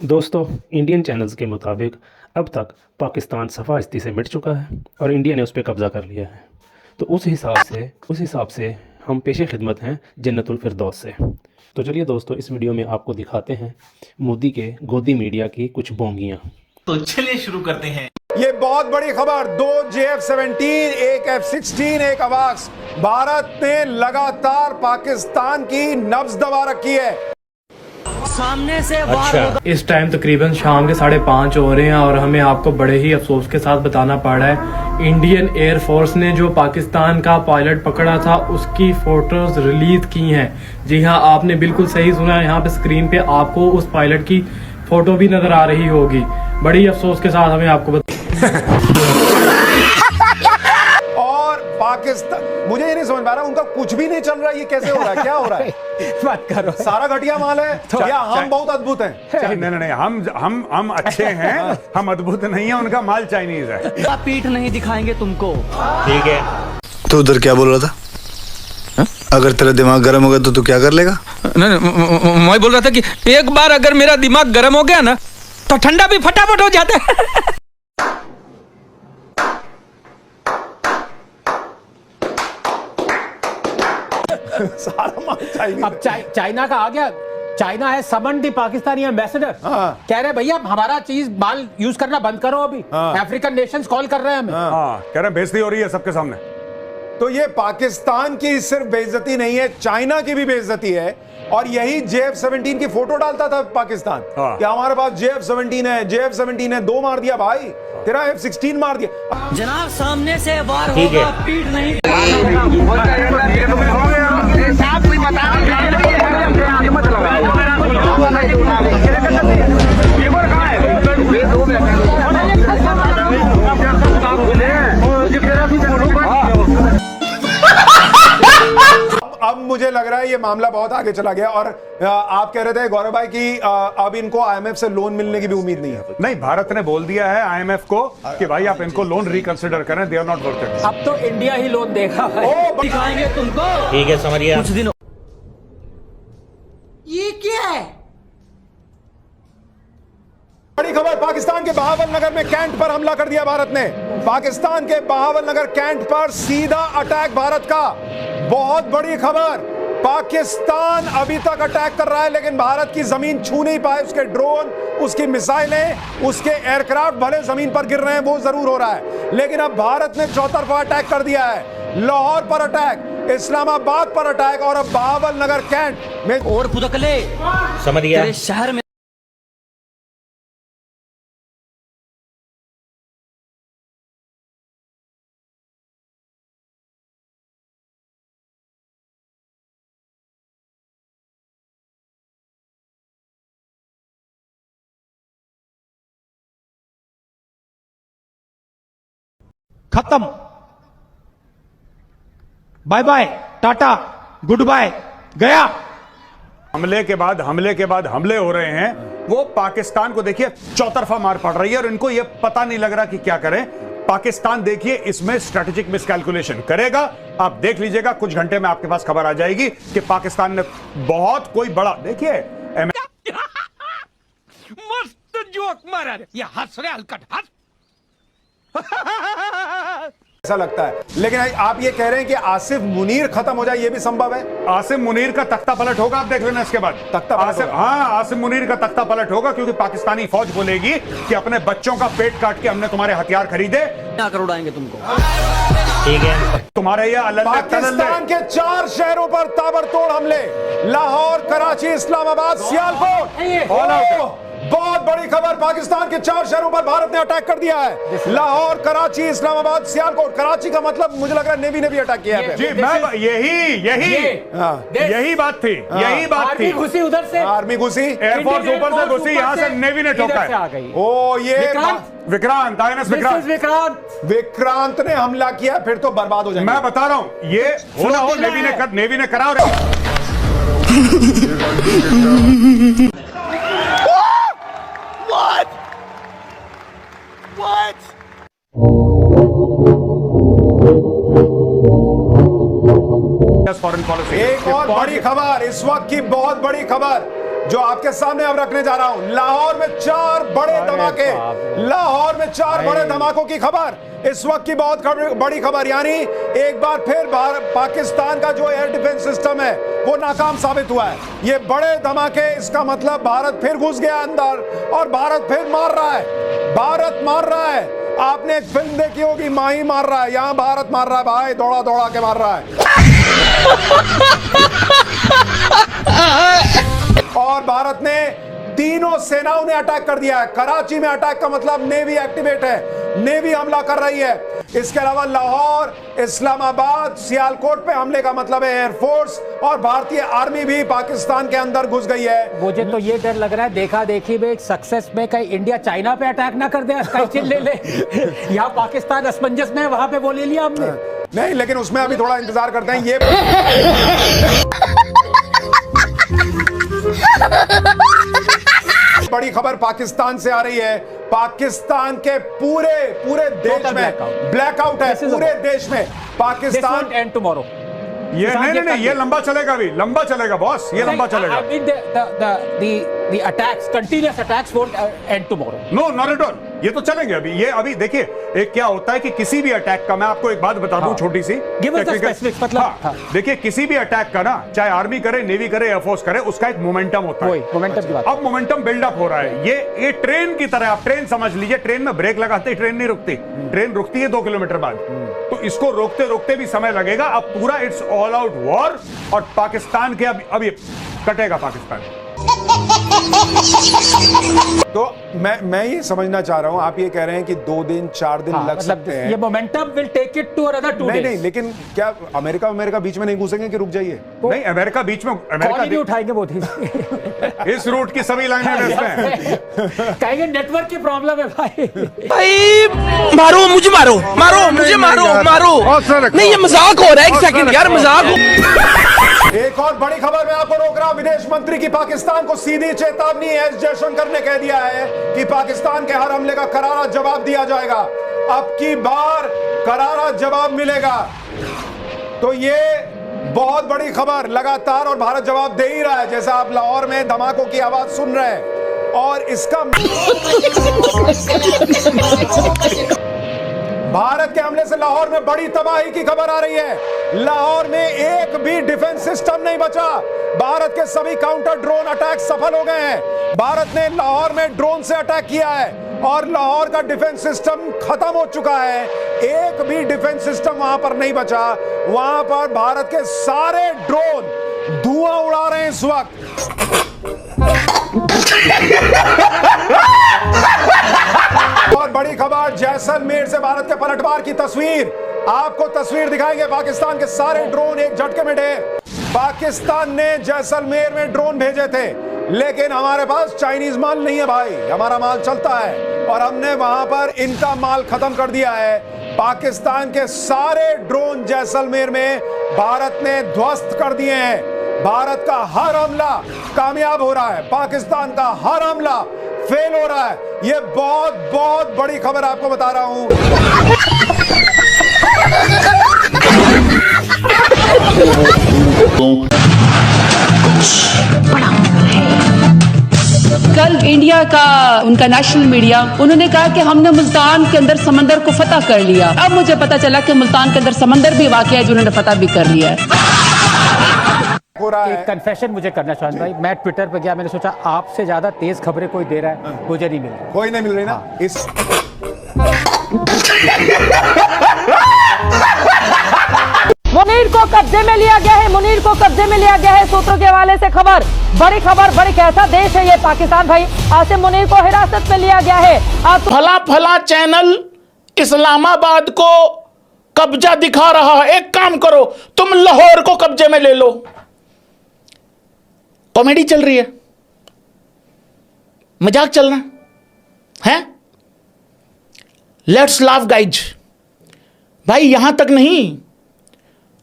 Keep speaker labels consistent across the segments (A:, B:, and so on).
A: दोस्तों, Indian channels के मुताबिक अब तक पाकिस्तान सफ़ास्ती से मिट चुका है और इंडिया ने उस पर कब्ज़ा कर लिया है। तो उस हिसाब से हम पेशे खिदमत हैं जन्नतुल फिरदौस से। तो चलिए दोस्तों, इस वीडियो में आपको दिखाते हैं मोदी के गोदी मीडिया की कुछ बोंगियाँ।
B: तो चलिए शुरू करते हैं।
C: ये बहुत बड़ी खबर, 2 JF-17, एक F-16, एक अवाक्स। भारत ने लगातार पाकिस्तान की नब्ज दबा रखी है।
B: सामने से वार होगा।
D: इस टाइम तकरीबन शाम के 5:30 हो रहे हैं और हमें आपको बड़े ही अफसोस के साथ बताना पड़ रहा है, इंडियन एयरफोर्स ने जो पाकिस्तान का पायलट पकड़ा था उसकी फोटोज रिलीज की हैं। जी हाँ, आपने बिल्कुल सही सुना। यहाँ पे स्क्रीन पे आपको उस पायलट की फोटो भी नजर आ रही होगी। बड़ी अफसोस के साथ हमें आपको
C: और पाकिस्तान, मुझे ये नहीं समझ पा रहा, उनका कुछ भी नहीं चल रहा है। ये कैसे हो रहा है, क्या हो रहा है?
E: बात करो,
C: सारा घटिया माल है या हम बहुत अद्भुत हैं?
F: नहीं, हम अच्छे हैं, हम अद्भुत नहीं है, उनका माल चाइनीज है।
B: पीठ नहीं दिखाएंगे तुमको।
F: ठीक है।
G: तो उधर क्या बोल रहा था? अगर तेरा दिमाग गर्म हो गया तो तू क्या कर लेगा?
E: नहीं, मैं बोल रहा था कि एक बार अगर मेरा दिमाग गर्म हो गया ना तो ठंडा भी फटाफट हो जाता है।
C: सारा माल चाइनीज।
H: अब चाइना का आ गया। चाइना है समन दी पाकिस्तानी एम्बेसडर। कह रहे भैया हमारा चीज माल यूज करना बंद करो। अभी अफ्रीकन नेशंस कॉल कर रहे हैं हमें।
F: कह रहे बेइज्जती हो रही है सबके सामने।
C: तो ये पाकिस्तान की सिर्फ बेइज्जती नहीं है, चाइना की भी बेइज्जती है। और यही JF-17 की फोटो डालता था पाकिस्तान कि हमारे पास JF-17 है, JF-17 है। 2 मार दिया भाई, तेरा F-16 मार दिया।
B: जनाब सामने से वार होगा, पीठ नहीं।
C: अब मुझे लग रहा है ये मामला बहुत आगे चला गया। और आप कह रहे थे गौरव भाई कि अब इनको IMF से लोन मिलने की भी उम्मीद नहीं है।
F: नहीं, भारत ने बोल दिया है IMF को कि भाई आप इनको लोन रिकंसिडर करें, they are not worth it.
H: अब तो इंडिया ही लोन देगा।
B: दिखाएंगे तुमको।
E: ठीक है, समझिए।
B: कुछ दिनों ये क्या है?
C: बड़ी खबर, पाकिस्तान के बहावल नगर में कैंट पर हमला कर दिया भारत ने। पाकिस्तान के बहावल नगर कैंट पर सीधा अटैक भारत का। बहुत बड़ी खबर, पाकिस्तान अभी तक अटैक कर रहा है लेकिन भारत की जमीन छू नहीं पाए। उसके ड्रोन, उसकी मिसाइलें, उसके एयरक्राफ्ट भले जमीन पर गिर रहे हैं, वो जरूर हो रहा है, लेकिन अब भारत ने चौतरफा अटैक कर दिया है। लाहौर पर अटैक, इस्लामाबाद पर अटैक और अब बहावल नगर कैंट में।
B: और पुदकले
E: समझ गया।
B: तेरे शहर में
H: खत्म। Bye bye, tata, goodbye, गया।
F: हमले के बाद हमले हो रहे हैं। वो पाकिस्तान को देखिए चौतरफा मार पड़ रही है और इनको ये पता नहीं लग रहा कि क्या करें। पाकिस्तान देखिए इसमें स्ट्रेटेजिक मिसकैलकुलेशन करेगा। आप देख लीजिएगा, कुछ घंटे में आपके पास खबर आ जाएगी कि पाकिस्तान ने बहुत कोई बड़ा, देखिए
E: मस्त जोक मारा रे। ये हंस रहे हलकट हंस।
C: ऐसा लगता है। लेकिन आप ये कह रहे हैं कि आसिफ मुनीर खत्म हो जाए, ये भी संभव है?
F: आसिफ मुनीर का तख्ता पलट होगा, आप देख लेना इसके बाद।
C: तख्ता पलट होगा।
F: हाँ, आसिफ मुनीर का तख्ता पलट होगा क्योंकि पाकिस्तानी फौज बोलेगी कि अपने बच्चों का पेट काट के हमने तुम्हारे हथियार खरीदे,
B: क्या कर उड़ाएंगे तुमको।
E: ठीक है,
F: तुम्हारे ये
C: पाकिस्तान के 4 शहरों पर ताबड़तोड़ हमले, लाहौर, कराची, इस्लामाबाद, सियालकोट। बहुत बड़ी खबर, पाकिस्तान के 4 शहरों पर भारत ने अटैक कर दिया है। लाहौर, कराची, इस्लामाबाद, सियालकोट। कराची का मतलब मुझे लग रहा है नेवी ने भी अटैक किया है।
F: जी, मैं यही बात थी, यही बात थी।
H: घुसी उधर से,
C: आर्मी घुसी,
F: एयरफोर्स ऊपर से घुसी, यहाँ से नेवी ने ठोका है।
C: ओ ये
F: विक्रांत
C: विक्रांत ने हमला किया, फिर तो बर्बाद हो जाएंगे।
F: मैं बता रहा हूं, ये हो ना हो, नेवी ने करा। Foreign policy.
C: एक और बड़ी खबर, इस वक्त की बहुत बड़ी खबर, जो आपके सामने अब रखने जा रहा हूं। लाहौर में 4 बड़े धमाके, लाहौर में 4 बड़े धमाकों की खबर इस वक्त की बहुत बड़ी खबर, यानी एक बार फिर पाकिस्तान का जो एयर डिफेंस सिस्टम है वो नाकाम साबित हुआ है। ये बड़े धमाके, इसका मतलब भारत फिर घुस गया अंदर और भारत फिर मार रहा है, भारत मार रहा है। आपने एक फिल्म देखी होगी, माही मार रहा है, यहां भारत मार रहा है भाई, दौड़ा दौड़ा के मार रहा है। और भारत ने तीनों सेनाओं ने अटैक कर दिया है। कराची में अटैक का मतलब नेवी एक्टिवेट है, नेवी हमला कर रही है। इसके अलावा लाहौर, इस्लामाबाद, सियालकोट पे हमले का मतलब है एयरफोर्स और भारतीय आर्मी भी पाकिस्तान के अंदर घुस गई है।
H: मुझे तो ये डर लग रहा है देखा देखी में सक्सेस में कहीं इंडिया चाइना पे अटैक ना कर दे, कहीं ले ले। यहाँ पाकिस्तान असमंजस में है, वहां पे वो ले लिया हमने।
C: नहीं, लेकिन उसमें अभी थोड़ा इंतजार करते हैं। ये बड़ी खबर पाकिस्तान से आ रही है। पाकिस्तान के पूरे देश में ब्लैकआउट है, पूरे देश में। पाकिस्तान
H: एंड टुमारो
F: ये नहीं, ये लंबा चलेगा, अभी लंबा चलेगा बॉस, ये लंबा चलेगा।
H: The attacks, continuous attacks won't end tomorrow.
F: No, not at all, ये तो चलेंगे अभी। ये अभी देखिए, एक क्या होता है कि किसी भी अटैक का, मैं आपको एक बात बता दूं छोटी सी,
H: Give us the specifics, मतलब
F: देखिए किसी भी अटैक का ना, चाहे आर्मी करे, नेवी करे, एयरफोर्स करे, उसका एक मोमेंटम होता है।
H: मोमेंटम की बात।
F: अब मोमेंटम बिल्डअप हो रहा है। ये ट्रेन की तरह, आप ट्रेन समझ लीजिए, ट्रेन में ब्रेक लगाते ट्रेन नहीं रुकती, ट्रेन रुकती है 2 किलोमीटर बाद। तो इसको रोकते रोकते भी समय लगेगा। अब पूरा इट्स ऑल आउट वॉर, और पाकिस्तान के अब ये कटेगा पाकिस्तान।
C: तो मैं ये समझना चाह रहा हूं, आप ये कह रहे हैं कि 2 दिन 4 दिन लग सकते हैं।
H: ये momentum will take it to another 2 days।
C: नहीं, लेकिन क्या अमेरिका बीच में नहीं घुसेंगे कि रुक जाइए?
F: नहीं, अमेरिका बीच में, अमेरिका
H: नहीं उठाएंगे वो
F: इस रूट की सभी लाइनें व्यस्त हैं।
H: कहेंगे नेटवर्क की प्रॉब्लम है भाई।
E: भाई मारो मुझे, मारो मुझे, मारो नहीं, ये मजाक हो रहा है। 1 सेकंड यार, मजाक हो।
C: एक और बड़ी खबर मैं आपको रोक रहा हूं। विदेश मंत्री की पाकिस्तान को सीधी चेतावनी। एस जयशंकर ने कह दिया है कि पाकिस्तान के हर हमले का करारा जवाब दिया जाएगा। अब की बार करारा जवाब मिलेगा। तो ये बहुत बड़ी खबर लगातार, और भारत जवाब दे ही रहा है। जैसा आप लाहौर में धमाकों की आवाज सुन रहे हैं, और इसका भारत के हमले से लाहौर में बड़ी तबाही की खबर आ रही है। लाहौर में एक भी डिफेंस सिस्टम नहीं बचा। भारत के सभी काउंटर ड्रोन अटैक सफल हो गए हैं। भारत ने लाहौर में ड्रोन से अटैक किया है और लाहौर का डिफेंस सिस्टम खत्म हो चुका है। एक भी डिफेंस सिस्टम वहां पर नहीं बचा। वहां पर भारत के सारे ड्रोन धुआं उड़ा रहे हैं इस वक्त। और बड़ी खबर, जैसलमेर से भारत के पलटवार की तस्वीर। आपको तस्वीर दिखाएंगे। पाकिस्तान के सारे ड्रोन एक झटके में ढेर। पाकिस्तान ने जैसलमेर में ड्रोन भेजे थे, लेकिन हमारे पास चाइनीज माल नहीं है भाई, हमारा माल चलता है, और हमने वहां पर इनका माल खत्म कर दिया है। पाकिस्तान के सारे ड्रोन जैसलमेर में भारत ने ध्वस्त कर दिए हैं। भारत का हर हमला कामयाब हो रहा है, पाकिस्तान का हर हमला फेल हो रहा है। यह बहुत बहुत बड़ी खबर आपको बता रहा हूं।
I: कल इंडिया का उनका नेशनल मीडिया, उन्होंने कहा कि हमने मुल्तान के अंदर समंदर को फतह कर लिया। अब मुझे पता चला कि मुल्तान के अंदर समंदर भी वाक़ है जो उन्होंने फतह भी कर लिया है।
H: एक कन्फेशन मुझे करना शान भाई, मैं ट्विटर पे गया, मैंने सोचा आपसे ज्यादा तेज खबरें कोई दे रहा है, मुझे नहीं मिल रही।
C: कोई नहीं मिल रही ना। इस
J: मुनीर को कब्जे में लिया गया है, मुनीर को कब्जे में लिया गया है। सूत्रों के हवाले से खबर, बड़ी खबर, बड़ी कैसा देश है ये पाकिस्तान भाई। आसिम मुनीर को हिरासत में लिया गया है।
K: फला चैनल इस्लामाबाद को कब्जा दिखा रहा है। एक काम करो, तुम लाहौर को कब्जे में ले लो। कॉमेडी चल रही है, मजाक चलना है। Let's laugh guys. भाई यहां तक नहीं,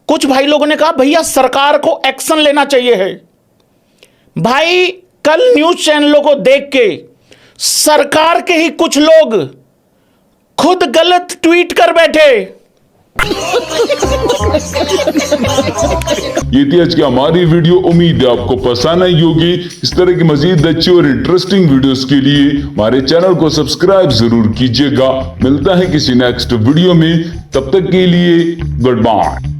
K: कुछ भाई लोगों ने कहा भैया सरकार को एक्शन लेना चाहिए है। भाई कल न्यूज चैनलों को देख के सरकार के ही कुछ लोग खुद गलत ट्वीट कर बैठे।
L: ये थी आज की हमारी वीडियो। उम्मीद है आपको पसंद आई होगी। इस तरह की मजीद अच्छी और इंटरेस्टिंग वीडियोस के लिए हमारे चैनल को सब्सक्राइब जरूर कीजिएगा। मिलता है किसी नेक्स्ट वीडियो में, तब तक के लिए गुड बाय।